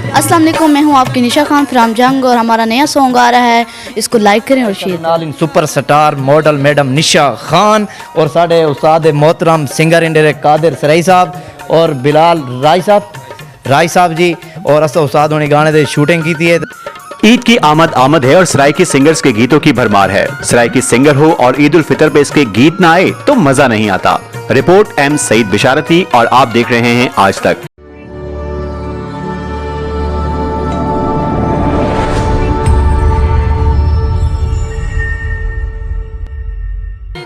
अस्सलाम वालेकुम, मैं हूँ आपकी निशा खान फ्राम जंग और हमारा नया सॉन्ग आ रहा है, इसको लाइक करें और शेयर करें। सुपर स्टार मॉडल मैडम निशा खान और साढ़े उस्ताद मोहतरम सिंगर इंडर कादिर सराई साहब और बिलाल राय साहब जी और असा उस्ताद होने गाने दे शूटिंग की है। ईद की आमद है और सराइकी सिंगर्स के गीतों की भरमार है। सराइकी सिंगर हो और ईद उल फितर पे इसके गीत ना आए तो मजा नहीं आता। रिपोर्ट एम सईद बिशारती और आप देख रहे हैं आज तक।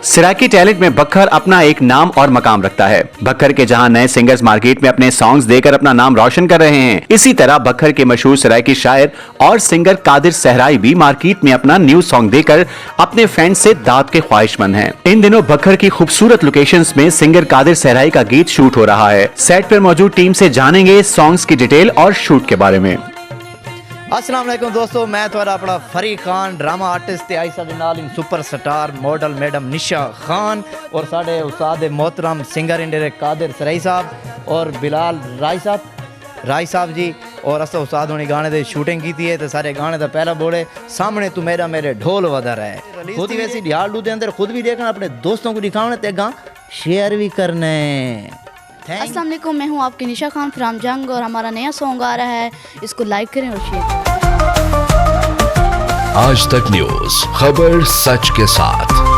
सराइकी टैलेंट में बखर अपना एक नाम और मकाम रखता है। बखर के जहां नए सिंगर्स मार्केट में अपने सॉन्ग्स देकर अपना नाम रोशन कर रहे हैं, इसी तरह बखर के मशहूर सराइकी शायर और सिंगर कादिर सहराई भी मार्केट में अपना न्यू सॉन्ग देकर अपने फैंस से दाद के ख्वाहिशमंद हैं। इन दिनों बखर की खूबसूरत लोकेशंस में सिंगर कादिर सहराई का गीत शूट हो रहा है। सेट पर मौजूद टीम से जानेंगे सॉन्ग्स की डिटेल और शूट के बारे में। अस्सलाम वालेकुम दोस्तों, मैं थोड़ा अपना फरी खान ड्रामा आर्टिस्ट ते आइसा दे नाल सुपर स्टार मॉडल मैडम निशा खान और साढ़े उस्ताद मोहतरम सिंगर इंडर कादिर सराई साहब और बिलाल राय साहब जी और असा उस्ताद होने गाने दे शूटिंग की है। तो सारे गाने का पहला बोले सामने तू मेरे ढोल वधर है। खुद ही वैसी ढाल दे अंदर खुद भी देखना, अपने दोस्तों को दिखाना ते गा शेयर भी करना है। अस्सलाम वालेकुम, मैं हूँ आपकी निशा खान फ्राम जंग और हमारा नया सॉन्ग आ रहा है, इसको लाइक करें और शेयर करें। आज तक न्यूज़, खबर सच के साथ।